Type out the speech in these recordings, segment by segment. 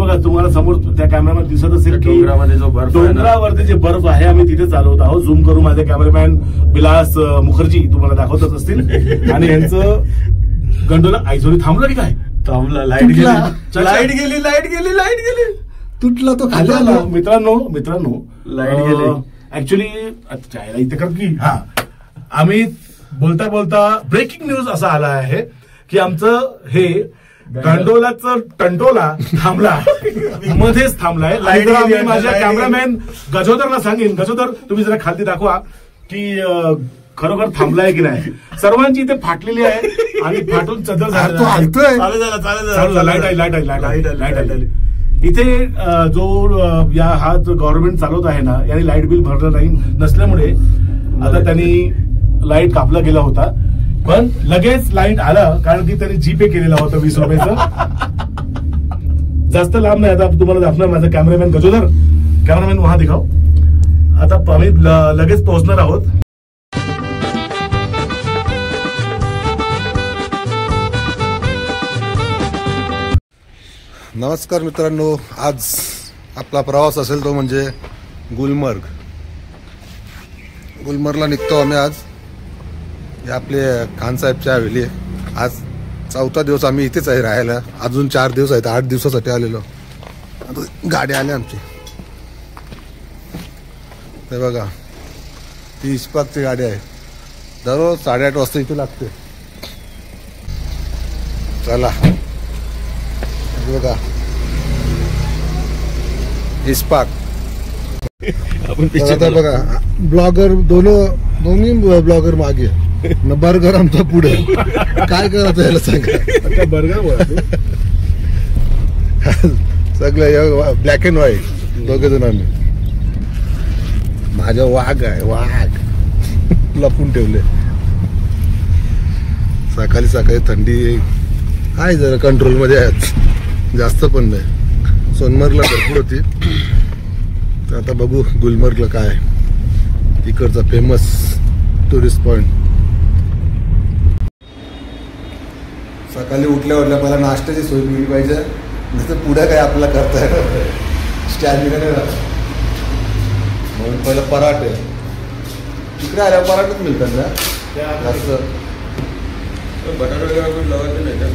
बघा तुम्हाला समोर त्या कॅमेरामध्ये दिसत असेल की डोंगरामध्ये जो बर्फ, डोंगरावरती जे बर्फ आहे आम्ही तिथे चालवत आहोत. झूम करून माझे कॅमेरामॅन विलास मुखर्जी तुम्हाला दाखवतच असतील. आणि यांचं गंडोला आयझोरी थांबलं की काय? थांबला. लाईट गेली तुटला तो खाली आला. मित्रांनो लाईट गेली. ऍक्च्युली इथे कर की आम्ही बोलता बोलता ब्रेकिंग न्यूज असा आला आहे की आमचं हे गंडोलाचं टंटोला थांबला, मध्येच थांबलाय. आम्ही माझ्या कॅमेरामॅन गजोदरला सांगेन, गजोदर तुम्ही जरा खाली दाखवा की खरोखर थांबलाय की नाही. सर्वांची इथे फाटलेली आहे आणि फाटून चदर झाला. लाईट आली इथे. जो हा जो गव्हर्नमेंट चालवत आहे ना, याने लाईट बिल भरलं नाही नसल्यामुळे आता त्यांनी लाईट कापला गेला होता. पण लगेच लाईट आलं कारण की त्यांनी जीपे केलेला होता 20 रुपयाचं. जास्त लांब नाही, आता तुम्हाला दाखवणार माझा कॅमेरामॅन गजोदर. कॅमेरामॅन वहा दिखाव. आता आम्ही लगेच पोहोचणार आहोत. नमस्कार मित्रांनो, आज आपला प्रवास असेल तो म्हणजे गुलमर्गला निघतो आम्ही आज. हे आपले खानसाहेबच्या हवेली आहे. आज 4था दिवस आम्ही इथेच आहे राहायला. अजून 4 दिवस आहेत. 8 दिवसासाठी आलेलो. आता गाडी आली आमची. ते बघा, ती इस्पाकची गाडी आहे. दररोज 8:30 वाजता इथे लागते. चला बघा, इस्पाक. आता बघा, ब्लॉगर दोन्ही ब्लॉगर मागे, बर्गर आमचा पुढे. काय करायचं याला सांगा. बर्गर सगळं ब्लॅक अँड व्हाईट दोघे जण आम्ही. माझा वाघ आहे, वाघ लपून ठेवले. सकाळी थंडी आहे, जरा कंट्रोल मध्ये आहेत, जास्त पण नाही. सोनमर्गला भरपूर होती. तर आता बघू गुलमर्गला काय, इकडचा फेमस टुरिस्ट पॉइंट. सकाळी उठल्या पहिला नाश्त्याची सोय मिळली पाहिजे, नंतर पुढे काय आपल्याला करता येणार स्टॅमिना नाही राहत. म्हणून पहिलं पराठे. तिकडे आल्यावर पराठेच मिळतात ना जास्त. बटाटा वगैरे लावायचं नाही का?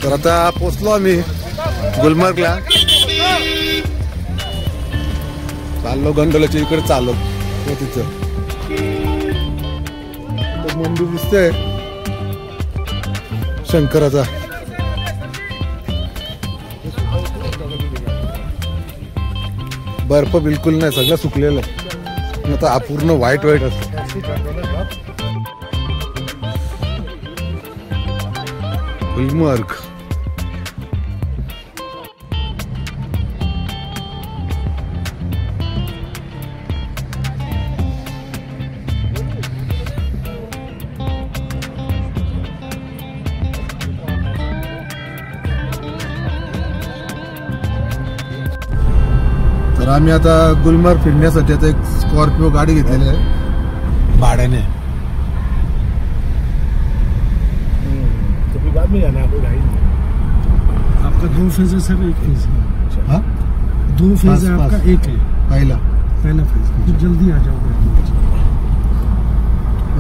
तर आता पोचलो आम्ही गुलमर्गला. चाललो गंडोलाच्या इकडे चाललो. तिथं मंदिर दिसतंय शंकराचा. बर्फ बिलकुल नाही, सगळं सुकलेलं आहे. आता पूर्ण व्हाईट असतं. गुलमर्ग आम्ही आता गुलमर्ग फिरण्यासाठी आता एक स्कॉर्पिओ गाडी घेतलेली आहे भाड्याने. तो बाद में जाना है गाड़ी. आपका 2 फेज है सर, 1 फेज है? हाँ 2 फेज है आपका, 1 है पहिला फेज. तो जल्दी आ जाओगे.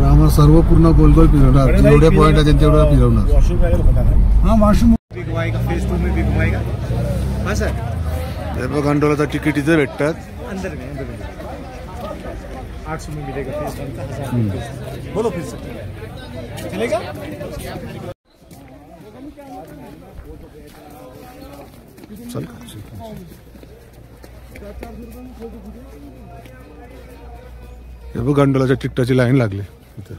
आम्हाला सर्व पूर्ण गोल गोल फिरवणार, जेवढे पॉईंट आहे तेवढं फिरवणार. वॉशरूम वगैरह पता है. हाँ वॉशरूम भी घुमाएगा, फेज 2 में भी घुमाएगा. हाँ सर, गंडोलाचं तिकीट इथे भेटतात. अंदर में 800 में मिलेगा फेज 1 का, 1000. बोलो फिर सर, चलेगा? चल हे बघ गंडोलाच्या तिकिटाची लाईन लागली इथे.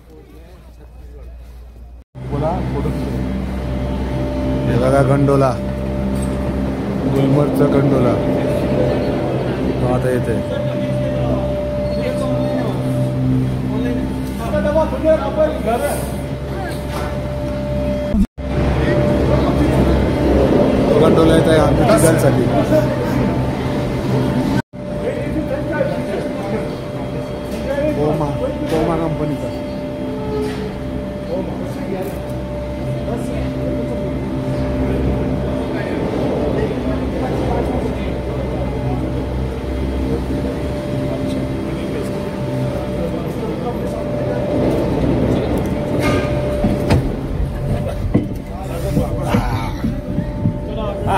हे बघा गंडोला, गुलमर्गचा गंडोला आता येते. गंडोला येत आहे आमच्या तिघांसाठी. कोमा कंपनीचा.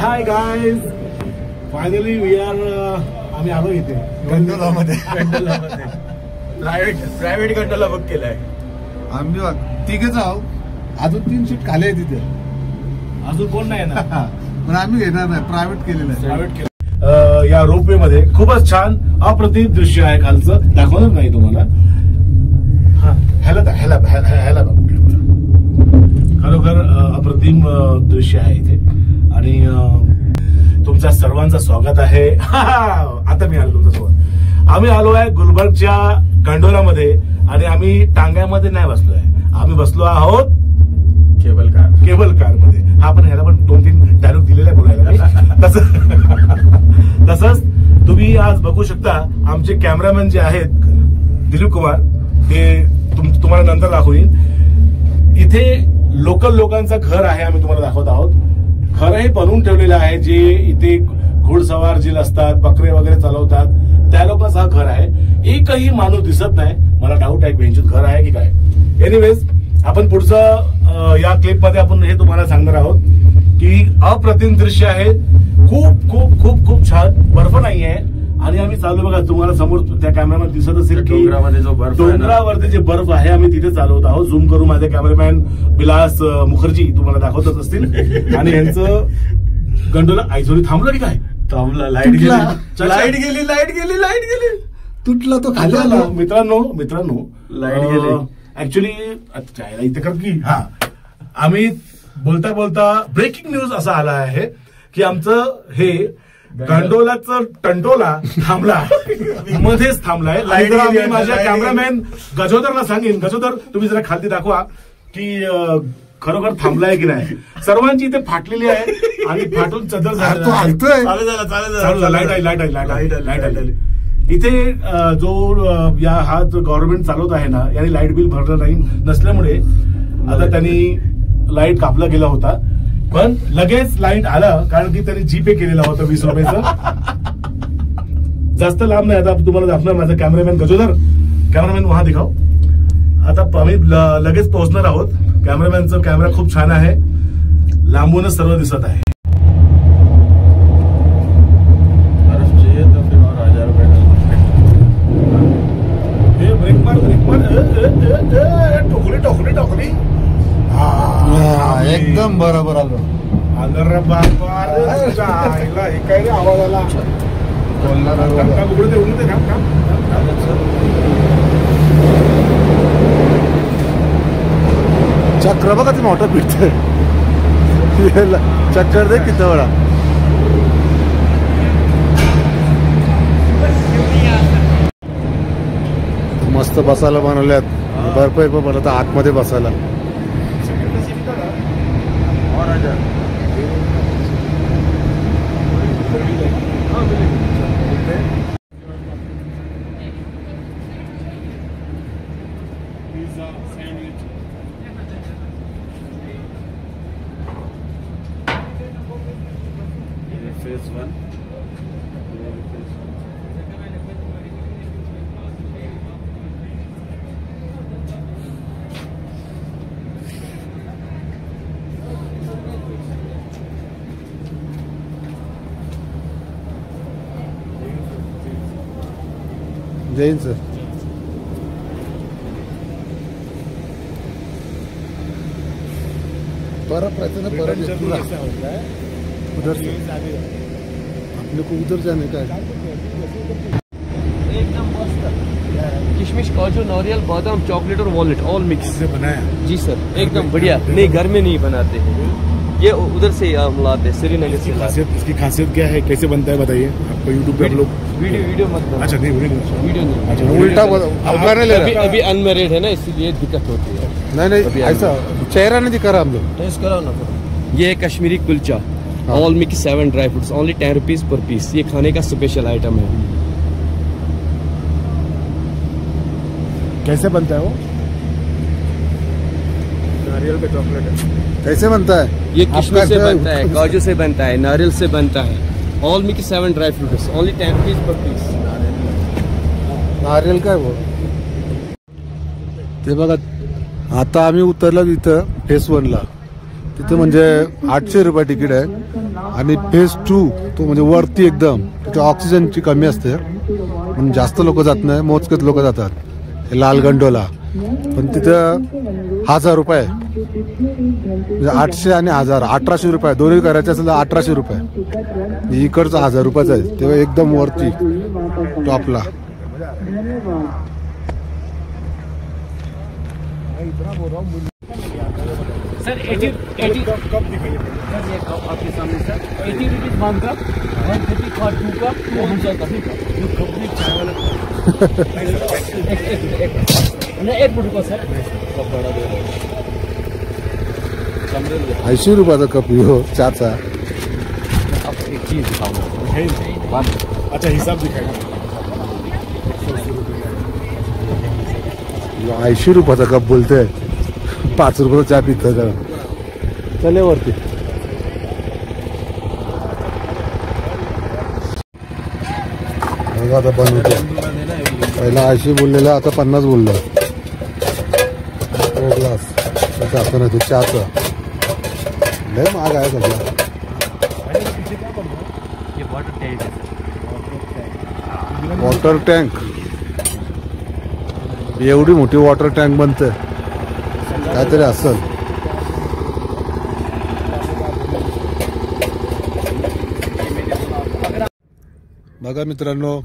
Hi guys, finally we are आम्ही आलो इथे गंडोलामध्ये. प्रायव्हेट गंडोला बुक केलाय. आम्ही तिघेच आहोत, अजून 3 सीट खाली आहे तिथे. अजून कोण नाही ना. पण आम्ही घेणार नाही, प्रायव्हेट केलेलं आहे. प्रायव्हेट केलं. या रोपवे मध्ये खूपच छान अप्रतिम दृश्य आहे. खालचं दाखवणार नाही तुम्हाला. ह्याला खरोखर अप्रतिम दृश्य आहे इथे. आणि तुमच्या सर्वांचं स्वागत आहे. आता मी आलो तुमच्यासोबत. आम्ही आलो आहे गुलबर्गच्या गंडोलामध्ये आणि आम्ही टांग्यामध्ये नाही बसलोय. आम्ही बसलो आहोत केबल कार मध्ये. हा पण ह्याला पण 2-3 डायलॉग दिलेला आहे बोलायला. तसंच तुम्ही आज बघू शकता आमचे कॅमेरामॅन जे आहेत दिलीप कुमार, ते तुम्हाला नंतर दाखवून. इथे लोकल लोकांचं घर आहे, आम्ही तुम्हाला दाखवत आहोत. घरही बनवून ठेवलेलं आहे. जे इथे घोडसवार जे असतात, बकरे वगैरे चालवतात, त्या लोकांचं हा घर आहे. एकही माणूस दिसत नाही. मला डाऊट आहे बेंचूत घर आहे की काय. एनिवेज आपण पुढचं या क्लिप मध्ये आपण हे तुम्हाला सांगणार आहोत की अप्रतिम दृश्य आहे. खूप खूप खूप खूप छान. बर्फ नाही आहे आणि आम्ही चालू बघा, तुम्हाला समोर त्या कॅमेरामध्ये दिसत असेल की डोंगरामध्ये जो बर्फ आहे ना, डोंगरावरती जे बर्फ आहे आम्ही तिथे चालवत आहोत. झूम करू माझे कॅमेरामॅन विलास मुखर्जी तुम्हाला दाखवतच असतील. आणि यांचं गंडोला आयझोरी थांबलं की काय. थांबला. लाईट गेली. तुटला तो खाली आला. मित्रांनो लाईट गेली. ऍक्च्युली इथे कर की आम्ही बोलता ब्रेकिंग न्यूज असा आला आहे की आमचं हे गंडोलाचं टंटोला थांबला, मध्येच थांबलाय. लाईट. आम्ही माझ्या कॅमेरामॅन गजोदरला सांगेन, गजोदर तुम्ही जरा खालती दाखवा की खरोखर थांबलाय की नाही. सर्वांची इथे फाटलेली आहे आणि फाटून चदर तो हलतोय. लाईट आली इथे. जो हा जो गव्हर्नमेंट चालवत आहे ना, यांनी लाईट बिल भरलं नाही नसल्यामुळे आता त्यांनी लाईट कापला गेला होता. पण लगेच लाईट आलं कारण की त्यांनी जीपे केलेला होता 20 रुपयाचं. जास्त लांब नाही. आता तुम्हाला दाखवणार माझा कॅमेरामॅन गजोदर. कॅमेरामॅन वहा दिखाव. आता आम्ही लगेच पोहोचणार आहोत. कॅमेरामॅनचा कॅमेरा खूप छान आहे, लांबूनच सर्व दिसत आहे. टोकली एकदम बरोबर आलो. अगर बापा हे काय रे आवाज आला. चक्र बघा ते मोठं पिटतंय. चक्कर दे किती वेळा. मस्त बसायला बनवल्यात. बर्फ बनवता आतमध्ये बसायला. Phase 1. जैन सर बर्फ रहता है ना, बर्फ पूरा उधर से अपने को उधर जाने का है। एकदम मस्त किशमिश, काजू, नारियल, बादाम, चॉकलेट और वॉलनट ऑल मिक्स से बनाया जी सर, एकदम बढ़िया। नहीं, घर में नहीं बनाते हैं, ये उधर से हम लाते हैं, श्रीनगर से लाते हैं। इसकी खासियत क्या है, कैसे बनता है बताइए। आपको यूट्यूब पे आप लोग वीडियो मत बनाओ। अच्छा नहीं वीडियो नहीं। अच्छा उल्टा नहीं ले रहा। अभी अनमेरिड है ना, इसलिए दिक्कत होती है। नहीं ऐसा चेहरा नहीं दिखा रहा हम लोग। टेस्ट कराओ ना। ये है Kashmiri kulcha, all mix 7 dry fruits, only 10 rupees per piece. ये खाने का स्पेशल आइटम है। कैसे बनता है वो? नारियल का चॉकलेट है। कैसे बनता है? ये किशमिश से बनता है, काजू से बनता है, नारियल से बनता है, all mix 7 dry fruits, only 10 rupees per piece. नारियल काय वो ते बघा। आता आम्ही उतरलो इथं फेज 1 ला, तिथं म्हणजे 800 रुपये तिकीट आहे आणि फेज 2 तो म्हणजे वरती एकदम, तिथे ऑक्सिजनची कमी असते म्हणून जास्त लोक जात नाही, मोजकेच लोक जातात हे लाल गंडोला. पण तिथं 1000 रुपये, म्हणजे 800 आणि 1000 1800 रुपये दोन्ही करायचे असेल तर 1800 रुपये. इकडचं 1000 रुपयाचं आहे, तेव्हा एकदम वरती टॉपला. सर 80 कप दिखाइए सर। ये कप आपके सामने sir 80 rupees 1 cup, 130 for 2 cup, 200 cup. ये कप भी चावल एक फुट को सर कप बड़ा दे रहा है। 80 रुपयाचा कप हो चहाचा. अब एक चीज दिखाऊंगा। अच्छा हिसाब दिखाएगा. 80 रुपयाचा कप बोलते, 5 रुपयाचा चहा पितं का. चले वरती. आता बनवतो. पहिला 80 बोललेला, आता 50 बोललो. ग्लास त्याचा आपण आहे चहाचा. लय महाग आहे सगळं. ये वाटर टैंक है। वॉटर टँक, एवढी मोठी वॉटर टँक बनते काहीतरी असेल. बघा मित्रांनो,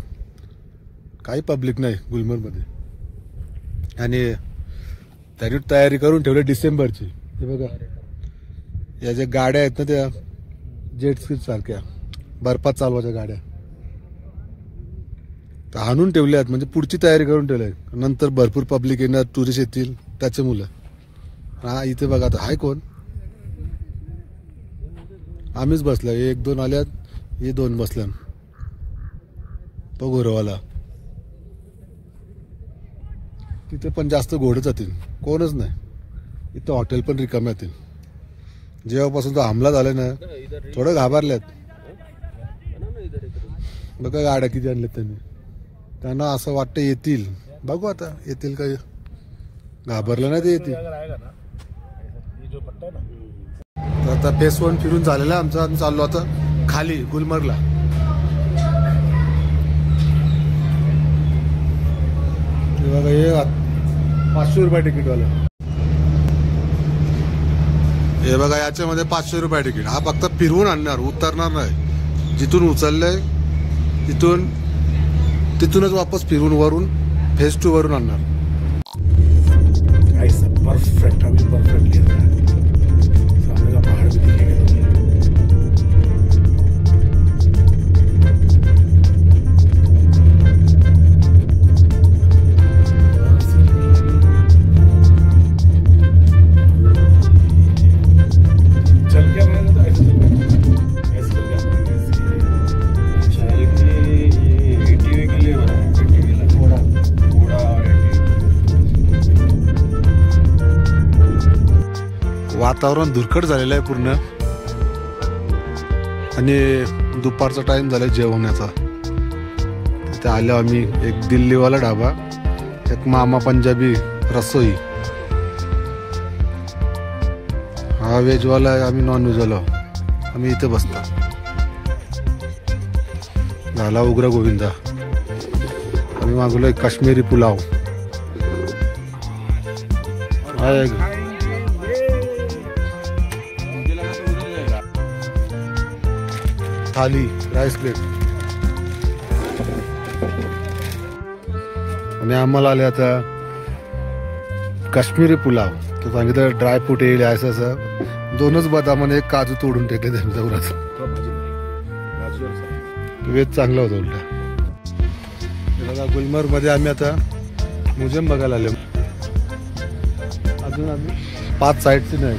काही पब्लिक नाही गुलमर्गमध्ये आणि त्यांनी तयारी करून ठेवली डिसेंबरची. हे बघा, या ज्या गाड्या आहेत ना त्या जेट स्की सारख्या बर्फात चालवायच्या गाड्या तर आणून ठेवल्या आहेत, म्हणजे पुढची तयारी करून ठेवली आहे. नंतर भरपूर पब्लिक येणार, टुरिस्ट येतील त्याचे मुलं. हा इथे बघा आता हाय कोण, आम्हीच बसलो. 1-2 आल्यात, हे 2 बसल्या. तो घोरवाला तिथे पण जास्त घोडे जातील, कोणच नाही. इथं हॉटेल पण रिकामे येतील. जेव्हापासून तो हमला झाला ना थोडं घाबरल्यात. बघा गाड्या किती आणल्यात त्यांनी. त्यांना असं वाटतं येतील, बघू आता येतील का. घाबरलं नाही ते येतील. तर आता फेज 1 फिरून झालेला आहे आमचा. आम्ही चाललो आता खाली गुलमर्गला. बघा हे 500 रुपये तिकीटवाला. हे बघा याच्यामध्ये 500 रुपये तिकीट. हा फक्त फिरवून आणणार, उतरणार नाही. जिथून उचललंय तिथूनच वापस फिरून वरून फेज 2 वरून आणणार. परफेक्ट, अभी परफेक्ट लिया था. सामने का पहाड़ भी दिखेगा. चल क्या बनाया था? ऐसे चल क्या बनाया? अच्छा, ये 80 के लिए बना है. 80 के लिए घोड़ा और 80. वातावरण धुरकट झालेलं आहे पूर्ण आणि दुपारचा टाइम झाला जेवण्याचा. तिथे आलो आम्ही. एक दिल्लीवाला ढाबा, एक मामा पंजाबी रसोई. हा व्हेजवाला आहे, आम्ही नॉन व्हेजवाला. आम्ही इथे बसता. झाला उग्र गोविंदा. आम्ही मागवलं काश्मीरी पुलाव. थाली राईस प्लेट. आणि आम्हाला आले आता काश्मीरी पुलाव. तर सांगितलं ड्रायफ्रूट येईल असं असं. 2च बदाम आणि 1 काजू तोडून ठेवले त्यांच्या उरात. वेज चांगला होता उलटा. बघा गुलमर्ग मध्ये आम्ही आता म्युझियम बघायला आलो. अजून आम्ही 5 साईडचे नाही.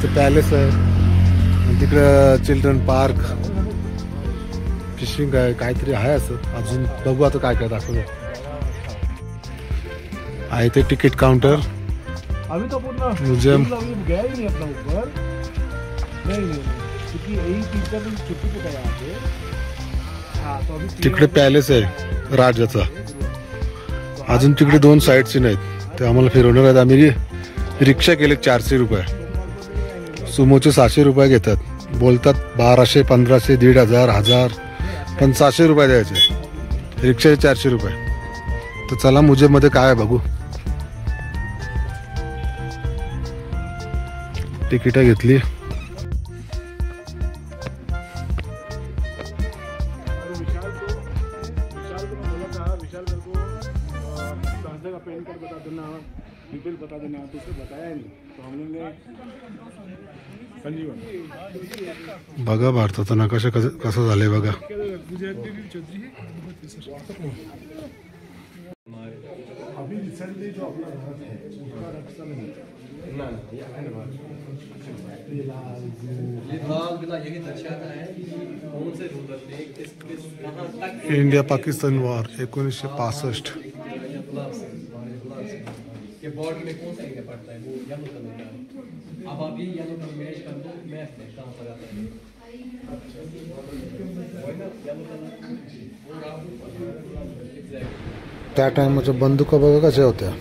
तिथे पॅलेस आहे आणि तिकडं चिल्ड्रन पार्क, फिशिंग आहे, काहीतरी आहे असं. अजून बघू आता काय काय दाखवलं आहे. ते तिकीट काउंटर, अभी तो पूर्ण म्युझियम. गया ही नहीं अपना ऊपर. नहीं क्योंकि यही 3-4 दिन छुट्टी पे था यहाँ पे. हाँ तो अभी तिकडे पॅलेस आहे राजाचा. अजून तिकडे 2 साईडचे नाहीत. ते आम्हाला फिरवणार आहेत. आम्ही रिक्षा केले 400 रुपये. सुमोचे 600 रुपये घेतात. बोलतात 1200, 1500, 1500, 1000, पण 600 रुपये द्यायचे. रिक्षाचे 400 रुपये. तर चला म्युझियममध्ये काय आहे बघू. तिकीटं घेतली. डिटेल बता देना. तो उसे बताया नहीं तो हम लोग ने संजीवन बघा भारताचा नकाशा कसं झालंय बघा. अभी रिसेंटली जो अपना भारत है उसका रक्षा नहीं इंडिया पाकिस्तान वॉर 1965. ये बॉर्डर में कौन सा एरिया पड़ता है? वो येलो कलर का है. अब आप ये येलो कलर मैच कर दो मैप में कहाँ पर आता है. त्या टायमाच्या बंदुका बघा कशा होत्या.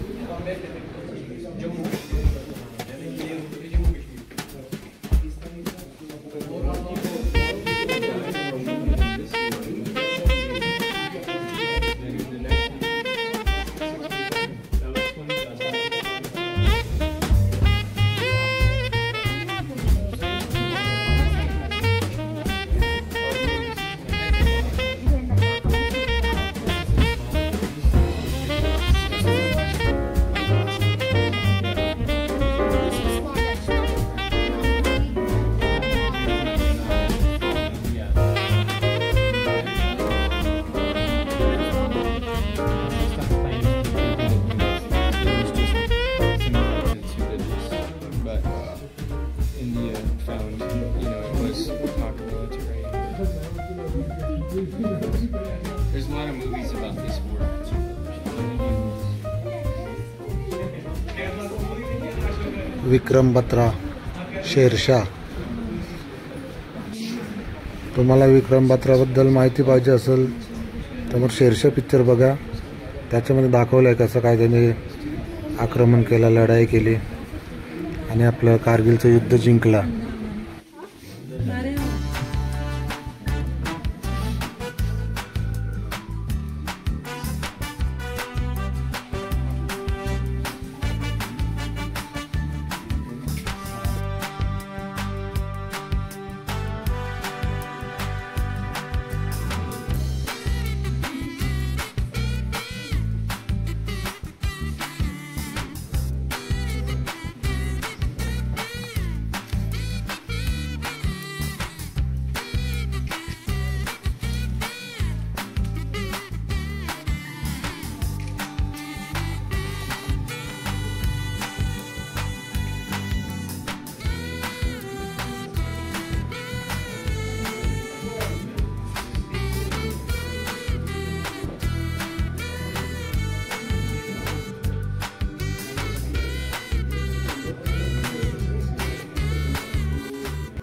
There's a lot of movies about this war. Vikram Batra, Sher Shah. तुम्हाला विक्रम बत्राबद्दल माहिती पाहिजे असेल तर मग शेरशाह पिक्चर बघा. त्याच्यामध्ये दाखवलं आहे कसं काय त्याने आक्रमण केलं, लढाई केली आणि आपलं कारगिलचं युद्ध जिंकला.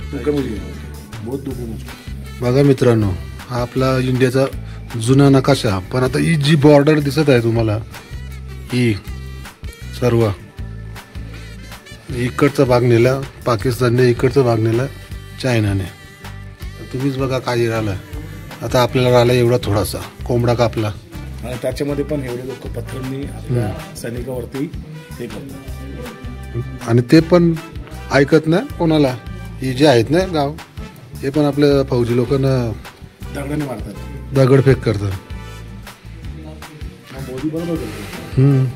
दुख है मुझे, बहुत दुख है मुझे. बघा मित्रांनो, हा आपला इंडियाचा जुना नकाशा. पण आता ही जी बॉर्डर दिसत आहे तुम्हाला, ही सर्व इकडचा भाग नेला पाकिस्तानने, इकडचा भाग नेला चायनाने. तुम्हीच बघा काय राहिलं. आता आपल्याला राहिला एवढा थोडासा कोंबडा कापला, आणि त्याच्यामध्ये पण एवढे लोक पथरांनी आपल्या सैनिकावरती हे करतात. आणि ते पण ऐकत नाही कोणाला. ही जे आहेत ना गाव, हे पण आपल्या फौजी लोकांना दगडाने मारतात, दगडफेक करतात. मोदी बरोबर करतो.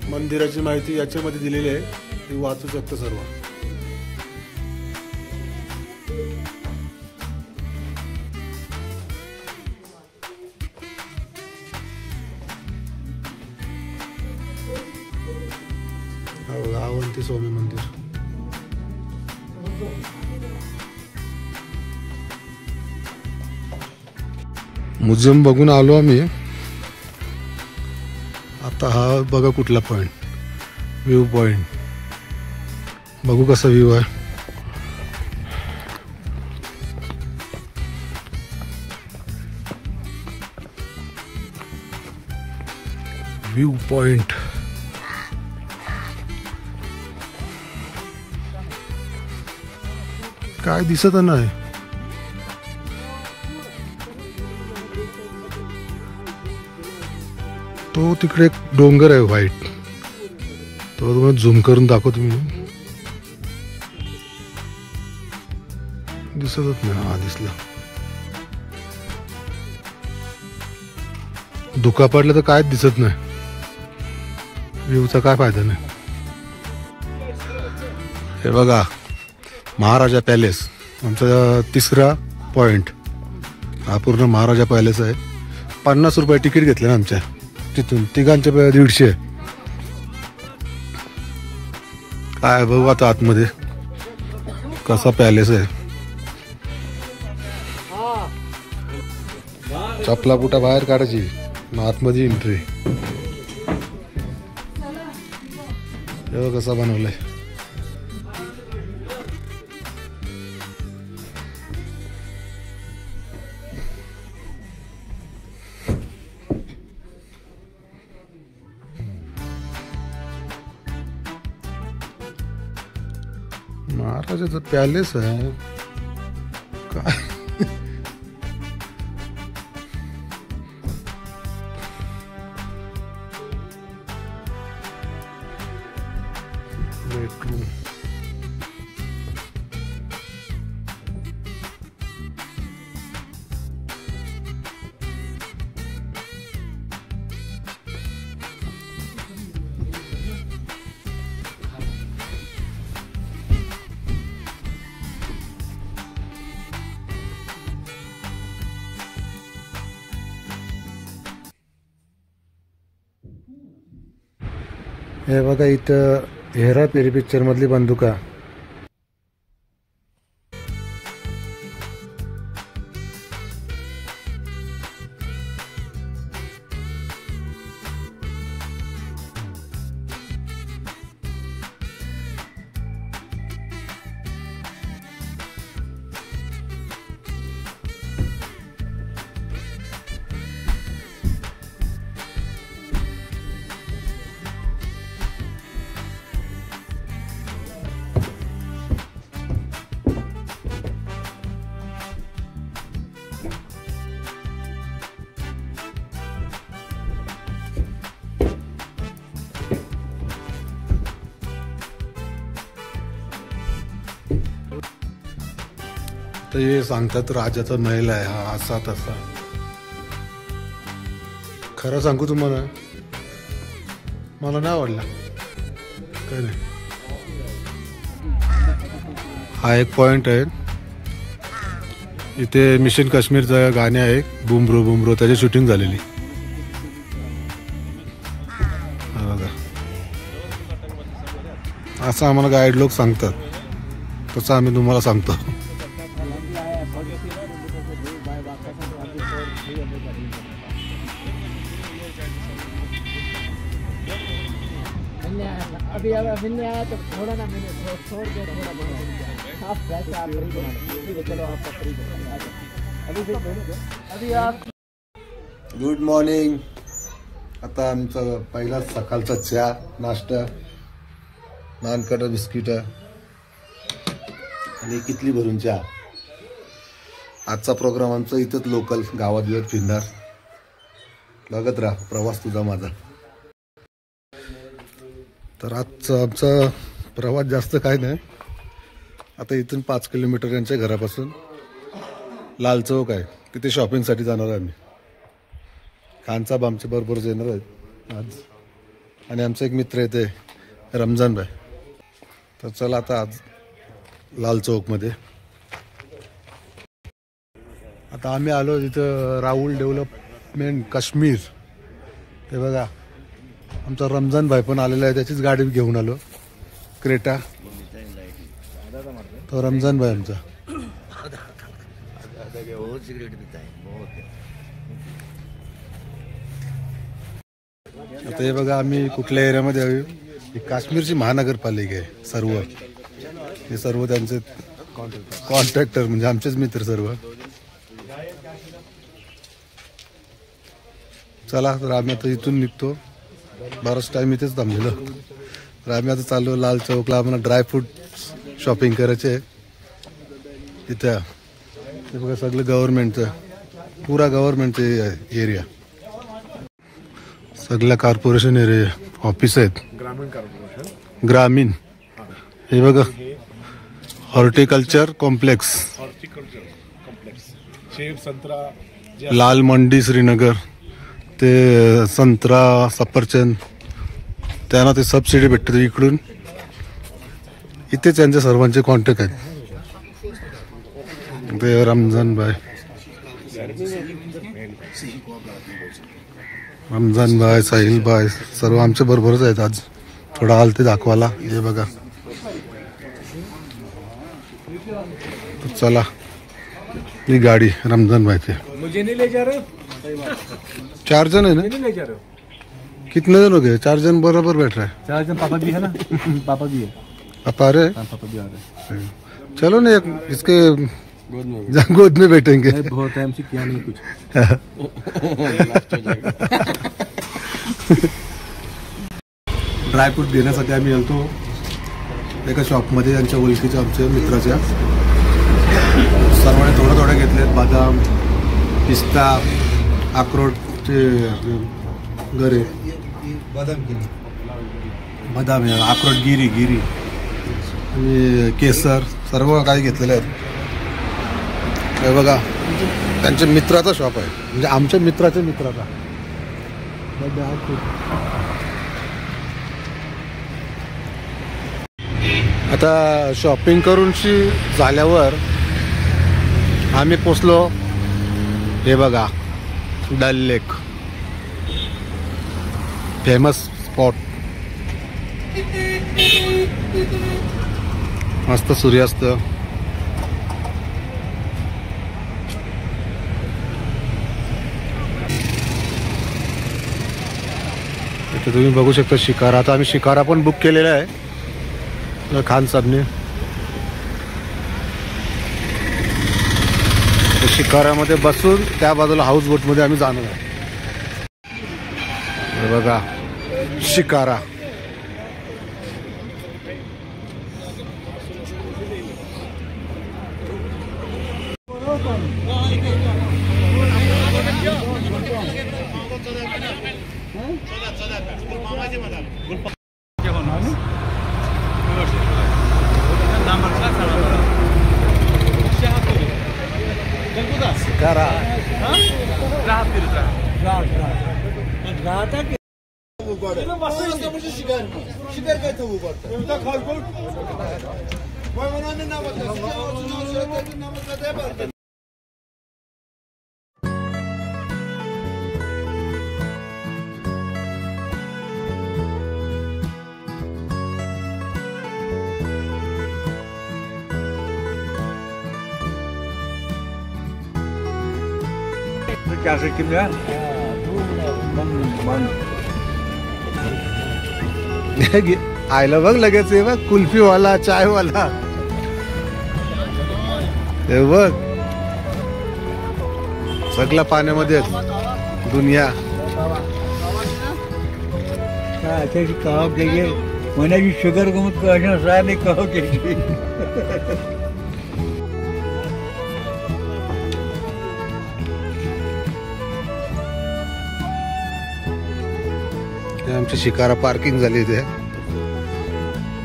मंदिराची माहिती याच्यामध्ये दिलेली आहे, ती वाचू शकतो सर्व. अवंती स्वामी मंदिर. म्युझियम बघून आलो आम्ही. आता हा बघा कुठला पॉइंट, व्ह्यू पॉइंट. बघू कसा व्ह्यू आहे. View point. काय दिसत नाही. तो तिकडे एक डोंगर आहे व्हाईट, तो तुम्हाला झूम करून दाखवतो मी. दिसतच नाही. हा दिसला. धुका पडलं तर कायच दिसत नाही. व्ह्यूचा काय फायदा नाही. हे बघा महाराजा पॅलेस, आमचा तिसरा पॉइंट. हा पूर्ण महाराजा पॅलेस आहे. 50 रुपये तिकीट घेतलं ना आमच्या तिथून, तिघांच्या 150. काय बघू आता आतमध्ये कसा पॅलेस आहे. चपला पुटा बाहेर काढायची, आतमध्ये एंट्री. कसा बनवलाय. महाराजाचं पॅलेस आहे काय. बेडरूम. हे बघा इथं हेराफेरी पिक्चर मधली बंदुका. तर हे सांगतात राजाचा महल आहे हा, असा तसा. खरं सांगू तुम्हाला, मला नाही आवडला काय नाही. हा एक पॉइंट आहे. इथे मिशन काश्मीरचं गाणे आहे, बुमरो बुमरो, त्याची शूटिंग झालेली. बघा असं आम्हाला गाईड लोक सांगतात, तसं आम्ही तुम्हाला सांगतो. अभी मिलने आया तो थोड़ा ना मैंने छोड़ के थोड़ा बना आप वैसे आप फ्री बना ठीक है चलो आपका फ्री बना अभी फिर अभी आप गुड मॉर्निंग. आता आमचा पहिला सकाळचा चहा नाश्ता नानकट बिस्किट आणि कितली भरून चहा. आजचा प्रोग्राम आमचा इथंच लोकल गावात बिवात फिरणार. बघत राहा प्रवास तुझा माझा. तर आजचा आमचा प्रवास जास्त काय नाही. आता इथून 5 किलोमीटर यांच्या घरापासून लाल चौक आहे तिथे शॉपिंगसाठी जाणार आहे आम्ही. खानसाहेब आमच्या बरोबर येणार आहेत आज आणि आमचा एक मित्र आहे ते रमजान भाई. तर चला आता आज लाल चौकमध्ये. आता आम्ही आलो तिथं राहुल डेव्हलपमेंट काश्मीर. ते बघा आमचा रमजान भाई पण आलेला आहे त्याचीच गाडी घेऊन आलो क्रेटा. तो रमजान भाई आमचा. आता हे बघा आम्ही कुठल्या एरियामध्ये आहे. ही काश्मीरची महानगरपालिका आहे. सर्व हे सर्व त्यांचे कॉन्ट्रॅक्टर म्हणजे आमचेच मित्र सर्व. चला तर आम्ही आता इथून निघतो. बराच टाइम इथेच थांबलेलो. तर आम्ही आता चाललो लाल चौकला. आम्हाला ड्रायफ्रूट शॉपिंग करायचे तिथं. हे बघा सगळं गव्हर्नमेंटचं पुरा गव्हर्नमेंटचं एरिया. सगळ्या कॉर्पोरेशन एरिया ऑफिस आहेत. ग्रामीण कॉर्पोरेशन ग्रामीण. हे बघा हॉर्टिकल्चर कॉम्प्लेक्स सेब संत्रा लाल मंडी श्रीनगर. ते संत्रा सफरचंद त्यांना ते सबसिडी भेटते इकडून. इथेच यांच्या सर्वांचे कॉन्टॅक्ट आहेत. ते रमजान भाई साहिल भाई सर्व आमच्या बरोबरच आहेत आज. थोडा आल ते दाखवायला. हे बघा चला ही गाडी रमजान भाई थे. मुझे नहीं ले जा रहे 4 जन है ना. नहीं ले जा रहे हो कितने जन हो गए. 4 जन बराबर बैठ रहा है. 4 जन पापा भी है ना पापा भी है. आप आ रहे हैं. पापा भी आ रहे हैं. चलो ना इसके गोद में बैठेंगे. बहुत टाइम से किया नहीं कुछ. ड्रायफ्रूट घेण्यासाठी आम्ही गेलतो एका शॉपमध्ये. त्यांच्या ओळखीच्या आमच्या मित्राच्या. सर्वांनी थोडे थोडे घेतलेत. बदाम पिस्ता अक्रोडचे गरे बदाम आहे अक्रोड गिरी आणि केसर सर्व काही घेतलेले आहेत. हे बघा त्यांच्या मित्राचा शॉप आहे म्हणजे आमच्या मित्राचा. आता शॉपिंग करून झाल्यावर आम्ही पोचलो. हे बघा डल लेक फेमस स्पॉट. मस्त सूर्यास्त. इथे तुम्ही बघू शकता शिकारा. आता आम्ही शिकारा पण बुक केलेला आहे खान साहेबने. शिकारामध्ये बसून त्या बाजूला हाऊस बोट मध्ये आम्ही जाणार आहे. बघा शिकारा. शिकारा शिकार काय थांबू क्या से कितना बंद आयला बघ लगेच हे बघ कुल्फीवाला चायवाला हे बघ सगळं पाण्यामध्ये दुनिया कहो देखिए मैंने भी शुगर को मत नहीं कहो देखिए आमची शिकारा पार्किंग झाली इथे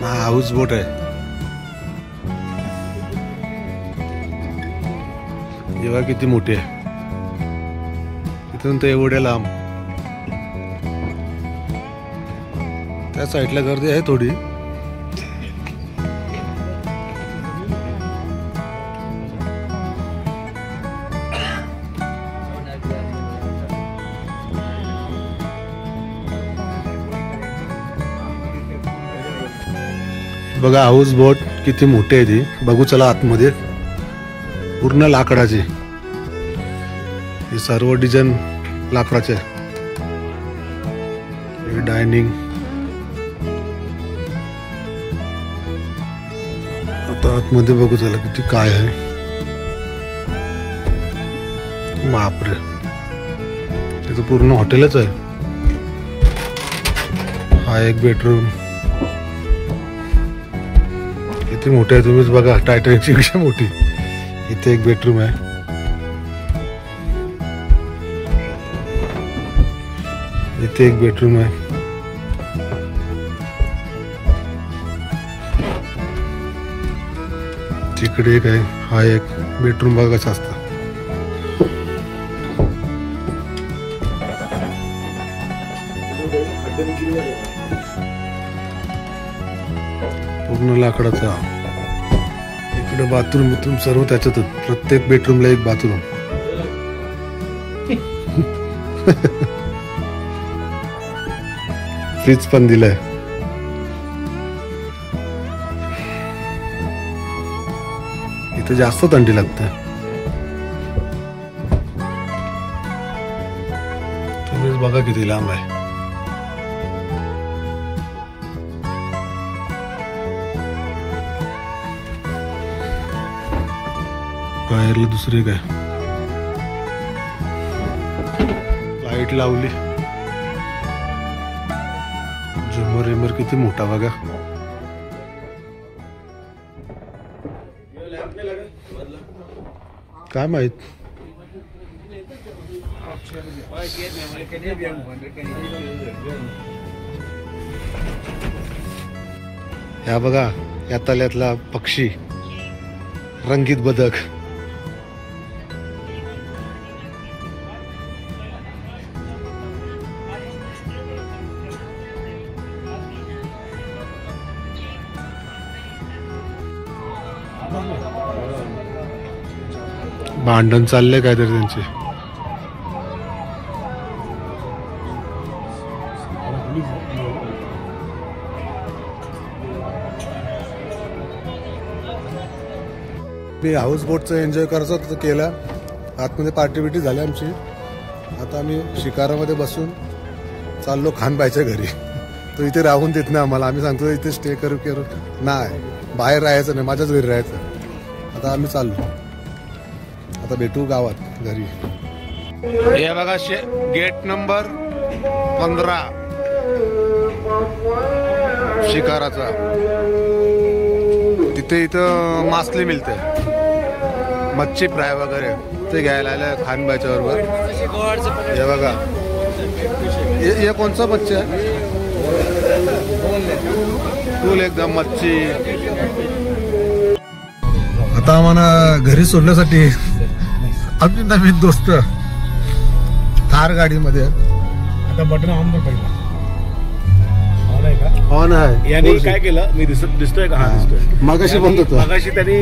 हा हाऊस बोट आहे जेव्हा किती मोठी आहे इथून तर एवढ्या लांब त्या साईडला गर्दी आहे थोडी बघा हाऊस बोट किती मोठी आहे ती बघू चला आतमध्ये पूर्ण लाकडाची हे सर्व डिझाईन लाकडाचे हे डायनिंग आता आतमध्ये बघू चला किती काय आहे बापरे तिथं पूर्ण हॉटेलच आहे हा एक बेडरूम किती मोठी आहे तुम्हीच बघा टायटॅनिकची पेक्षा मोठी इथे एक बेडरूम आहे इथे एक बेडरूम आहे तिकडे एक आहे हा एक बेडरूम बघा कसा असतं पूर्ण लाकडाचा इकडे बाथरूम बिथरूम सर्व त्याच्यातच प्रत्येक बेडरूमला एक बाथरूम फ्रीज पण दिलाय इथे जास्त थंडी लागते तुम्हीच बघा किती लांब आहे बाहेरला दुसरी काय लाईट लावली झुमर विमर किती मोठा बघा काय माहित ह्या बघा या तल्यातला पक्षी रंगीत बदक भांडण चालले काहीतरी त्यांचे मी हाऊस बोटचं एन्जॉय करायचं होतं केलं आतमध्ये पार्टी बिटी झाली आमची आता आम्ही शिकारामध्ये बसून चाललो खानबाईच्या घरी तो इथे राहून देत नाही आम्हाला आम्ही सांगतो इथे स्टे करू नाही बाहेर राहायचं नाही माझ्याच घरी राहायचं आता आम्ही चाललो आता भेटू गावात घरी हे बघा गेट नंबर 15 शिकाराचा तिथे इथं मासली मिळते मच्छी फ्राय वगैरे ते घ्यायला आलं खानबाईच्या बरोबर हे बघा ये कोणचा मच्छी आहे फुल एकदम मच्छी आता आम्हाला घरी सोडण्यासाठी आमचे नवीन दोस्त थार गाडीमध्ये आता बटन ऑन कर पहिला ऑन आहे याने काय केलं मी दिसतोय का हा दिसतोय मगाशी बंद होतो मगाशी त्यांनी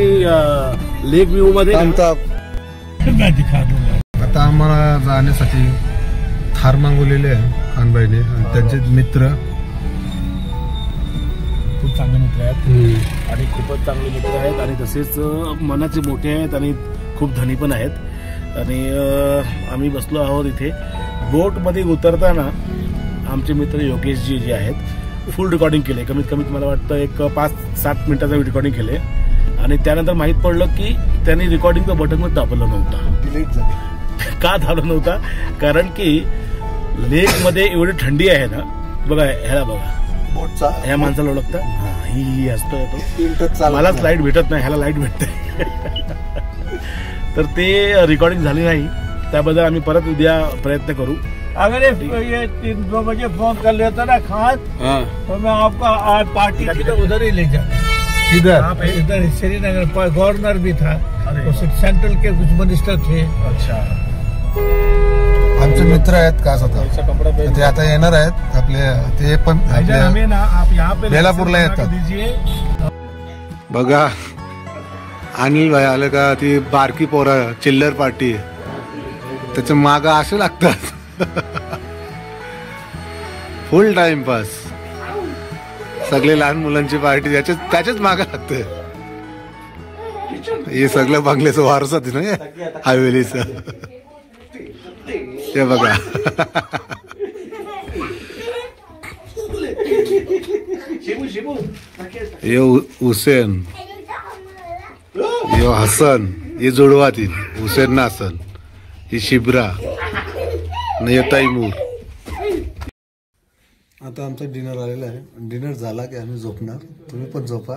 लेक व्ह्यू मध्ये आता आम्हाला जाण्यासाठी थार मागवलेले आहे खानबाईने आणि त्यांचे मित्र खूप चांगले मित्र आहेत आणि खूपच चांगले मित्र आहेत आणि तसेच मनाचे मोठे आहेत आणि खूप धनी पण आहेत आणि आम्ही बसलो आहोत इथे बोटमध्ये उतरताना आमचे मित्र योगेशजी जे आहेत फुल रेकॉर्डिंग केले, कमीत कमी मला वाटतं एक 5-7 मिनिटाचं रेकॉर्डिंग केले. आणि त्यानंतर माहीत पडलं की त्यांनी रेकॉर्डिंगचं बटन पण दाबलं नव्हतं. डिलीट झाले. का दाबलं नव्हता? कारण की लेक मध्ये एवढी थंडी आहे ना. बघा ह्याला बघा, बोटचा ह्या माणसाला ओळखता, ही असतो येतो. इंटच चालत मलाच नाही. लाईट भेटत नाही, ह्याला लाईट भेटते. तर ते रेकॉर्डिंग झाली नाही, त्याबद्दल आम्ही परत उद्या प्रयत्न करू. अगर ये 3-2 बजे फोन कर लेता ना खान, तो मैं आपका आज पार्टी की तो उधर ही ले जाता. इधर इधर श्रीनगर गवर्नर भी था, सेंट्रल के कुछ मिनिस्टर थे. अच्छा, आमचे मित्र आहेत कास आता ते आता येणार आहेत आपले. ते पण हमें ना आप यहाँ पे बेलापूरला येतात. बघा अनिल भाई आलं का, ती बारकी पोरं चिल्लर पार्टी त्याच्या माग असे लागतात. फुल टाइमपास, सगळे लहान मुलांची पार्टी त्याच्याच माग लागते. हे सगळं बांगल्याचं वारसाच ना हवेलीचं. ते बघा यो हुसेन, यो हसन, हे जोडवा ती हुसेन ना हसन, ही शिब्रा नाही तैमूर. आता आमचा डिनर आलेला आहे. डिनर झाला की आम्ही झोपणार. तुम्ही पण झोपा.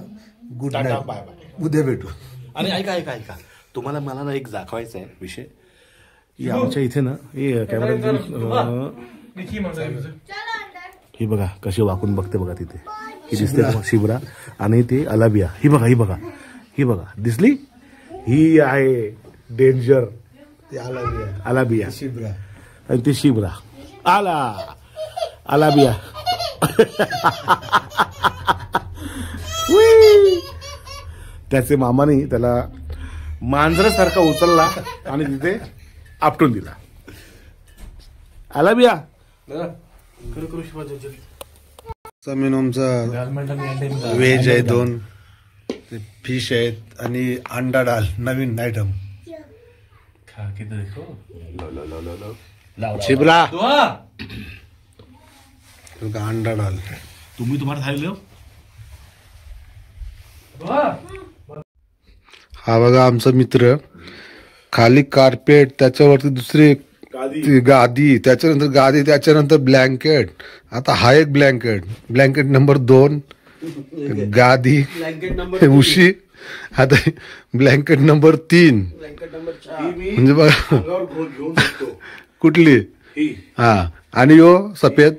Good night. उद्या भेटू. आणि ऐका, तुम्हाला मला ना एक दाखवायचं आहे विषय. आमच्या इथे ना हे कॅमेरा ही बघा कशी वाकून बघते बघा. तिथे ही दिसते शिब्रा आणि ते अलाबिया. ही बघा दिसली. ही आहे डेंजर अलाबिया शिब्रा आणि ती शिब्रा अलाबिया. त्याचे मामाने त्याला मांजरासारखा उचलला आणि तिथे आपटून दिला. अलाबिया मेनू आमचा व्हेज आहे 2, फिश आहेत आणि अंडा डाल नवीन आयटम. शिब्रा अंडा डाल. तुम्ही तुम्हाला खायला हा बघा आमचा मित्र. खाली कार्पेट, त्याच्यावरती दुसरी गादी, त्याच्यानंतर गादी, त्याच्यानंतर ब्लँकेट. आता हा एक ब्लँकेट नंबर 2, गादी उशी. आता ब्लँकेट नंबर 3 म्हणजे बघा कुठली. हा आणि यो सफेद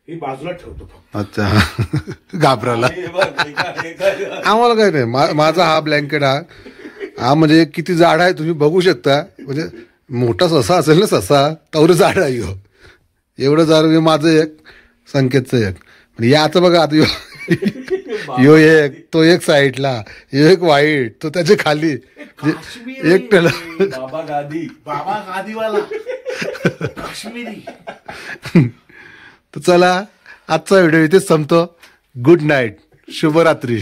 बाजूला ठेवतो. अच्छा घाबराला. आम्हाला काय नाही. माझा हा ब्लँकेट हा म्हणजे किती जाड आहे तुम्ही बघू शकता. म्हणजे मोठा ससा असेल ना, ससा तेवढं जाड आहे ह्यो. एवढं जाड. माझं एक, संकेतचं एक. म्हणजे याचं बघा आता यो एक, तो एक साईडला, यो एक वाईट, तो त्याच्या खाली एक त्याला बाबा गादीवाला काश्मीरी. तर चला आजचा व्हिडिओ इथेच संपतो. गुड नाईट, शुभरात्री.